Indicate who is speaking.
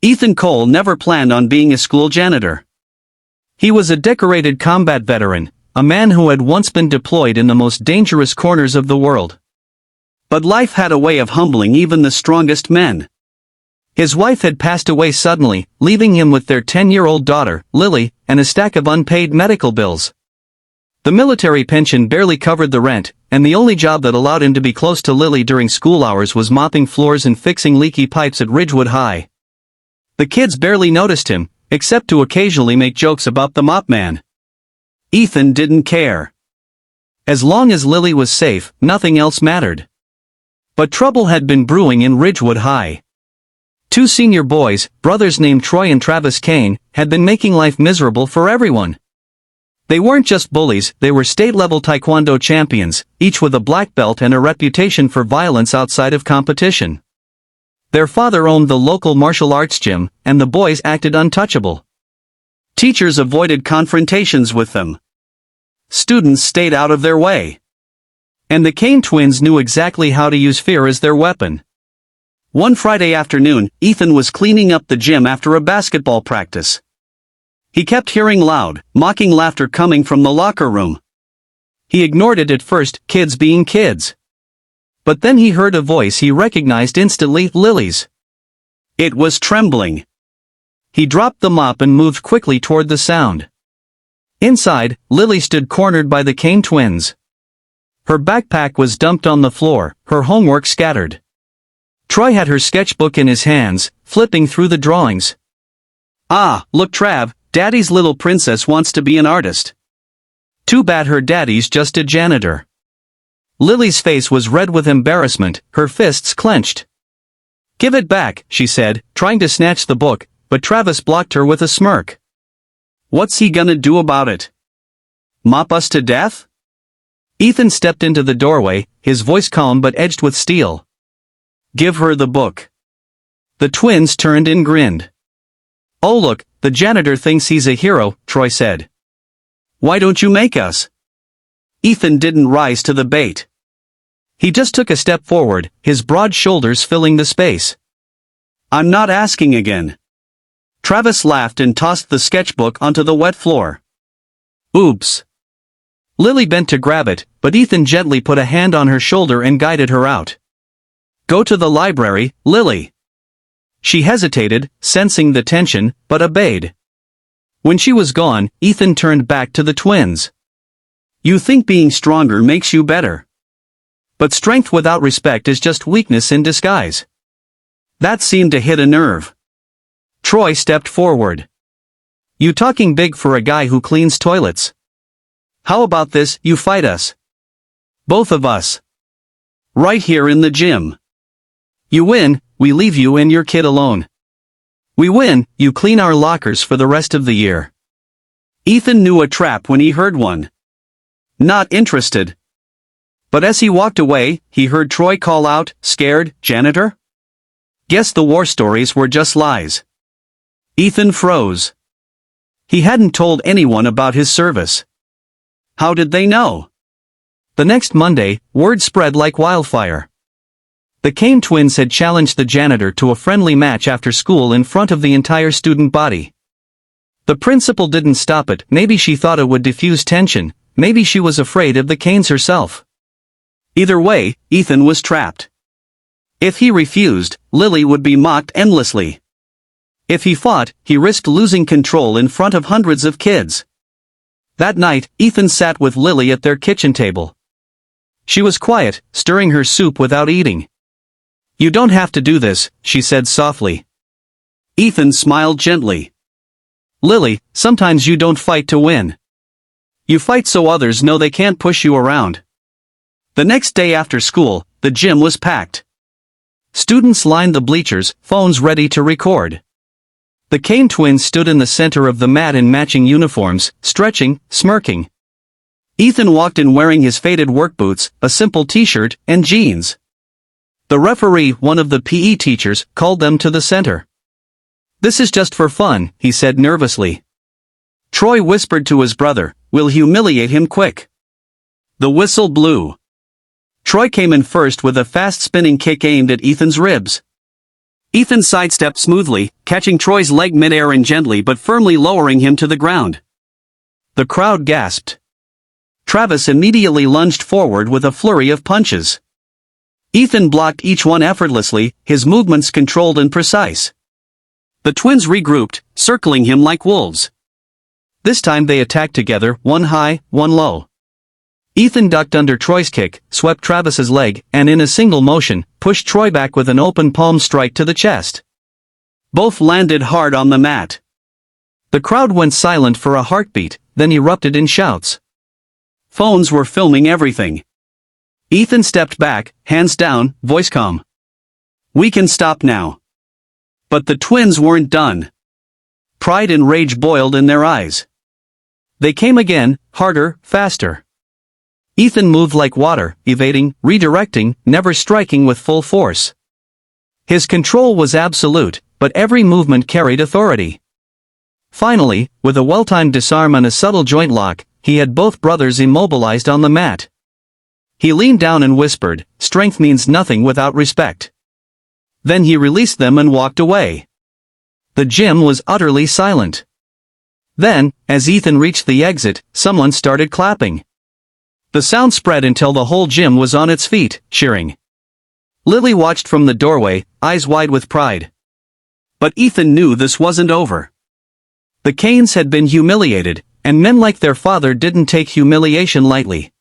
Speaker 1: Ethan Cole never planned on being a school janitor. He was a decorated combat veteran, a man who had once been deployed in the most dangerous corners of the world. But life had a way of humbling even the strongest men. His wife had passed away suddenly, leaving him with their 10-year-old daughter, Lily, and a stack of unpaid medical bills. The military pension barely covered the rent, and the only job that allowed him to be close to Lily during school hours was mopping floors and fixing leaky pipes at Ridgewood High. The kids barely noticed him, except to occasionally make jokes about the mop man. Ethan didn't care. As long as Lily was safe, nothing else mattered. But trouble had been brewing in Ridgewood High. Two senior boys, brothers named Troy and Travis Kane, had been making life miserable for everyone. They weren't just bullies, they were state-level Taekwondo champions, each with a black belt and a reputation for violence outside of competition. Their father owned the local martial arts gym, and the boys acted untouchable. Teachers avoided confrontations with them. Students stayed out of their way. And the Kane twins knew exactly how to use fear as their weapon. One Friday afternoon, Ethan was cleaning up the gym after a basketball practice. He kept hearing loud, mocking laughter coming from the locker room. He ignored it at first, kids being kids. But then he heard a voice he recognized instantly, Lily's. It was trembling. He dropped the mop and moved quickly toward the sound. Inside, Lily stood cornered by the Kane twins. Her backpack was dumped on the floor, her homework scattered. Troy had her sketchbook in his hands, flipping through the drawings. "Ah, look Trav, Daddy's little princess wants to be an artist. Too bad her daddy's just a janitor." Lily's face was red with embarrassment, her fists clenched. "Give it back," she said, trying to snatch the book, but Travis blocked her with a smirk. "What's he gonna do about it? Mop us to death?" Ethan stepped into the doorway, his voice calm but edged with steel. "Give her the book." The twins turned and grinned. "Oh look, the janitor thinks he's a hero," Troy said. "Why don't you make us?" Ethan didn't rise to the bait. He just took a step forward, his broad shoulders filling the space. "I'm not asking again." Travis laughed and tossed the sketchbook onto the wet floor. "Oops." Lily bent to grab it, but Ethan gently put a hand on her shoulder and guided her out. "Go to the library, Lily." She hesitated, sensing the tension, but obeyed. When she was gone, Ethan turned back to the twins. "You think being stronger makes you better. But strength without respect is just weakness in disguise." That seemed to hit a nerve. Troy stepped forward. "You talking big for a guy who cleans toilets? How about this, you fight us? Both of us. Right here in the gym. You win, we leave you and your kid alone. We win, you clean our lockers for the rest of the year." Ethan knew a trap when he heard one. Not interested. But as he walked away, he heard Troy call out, "Scared, janitor?" Guess the war stories were just lies. Ethan froze. He hadn't told anyone about his service. How did they know? The next Monday, word spread like wildfire. The Kane twins had challenged the janitor to a friendly match after school in front of the entire student body. The principal didn't stop it, maybe she thought it would diffuse tension, maybe she was afraid of the Kanes herself. Either way, Ethan was trapped. If he refused, Lily would be mocked endlessly. If he fought, he risked losing control in front of hundreds of kids. That night, Ethan sat with Lily at their kitchen table. She was quiet, stirring her soup without eating. "You don't have to do this," she said softly. Ethan smiled gently. "Lily, sometimes you don't fight to win. You fight so others know they can't push you around." The next day after school, the gym was packed. Students lined the bleachers, phones ready to record. The Kane twins stood in the center of the mat in matching uniforms, stretching, smirking. Ethan walked in wearing his faded work boots, a simple t-shirt, and jeans. The referee, one of the PE teachers, called them to the center. "This is just for fun," he said nervously. Troy whispered to his brother, "We'll humiliate him quick." The whistle blew. Troy came in first with a fast spinning kick aimed at Ethan's ribs. Ethan sidestepped smoothly, catching Troy's leg midair and gently but firmly lowering him to the ground. The crowd gasped. Travis immediately lunged forward with a flurry of punches. Ethan blocked each one effortlessly, his movements controlled and precise. The twins regrouped, circling him like wolves. This time they attacked together, one high, one low. Ethan ducked under Troy's kick, swept Travis's leg, and in a single motion, pushed Troy back with an open palm strike to the chest. Both landed hard on the mat. The crowd went silent for a heartbeat, then erupted in shouts. Phones were filming everything. Ethan stepped back, hands down, voice calm. "We can stop now." But the twins weren't done. Pride and rage boiled in their eyes. They came again, harder, faster. Ethan moved like water, evading, redirecting, never striking with full force. His control was absolute, but every movement carried authority. Finally, with a well-timed disarm and a subtle joint lock, he had both brothers immobilized on the mat. He leaned down and whispered, "Strength means nothing without respect." Then he released them and walked away. The gym was utterly silent. Then, as Ethan reached the exit, someone started clapping. The sound spread until the whole gym was on its feet, cheering. Lily watched from the doorway, eyes wide with pride. But Ethan knew this wasn't over. The Canes had been humiliated, and men like their father didn't take humiliation lightly.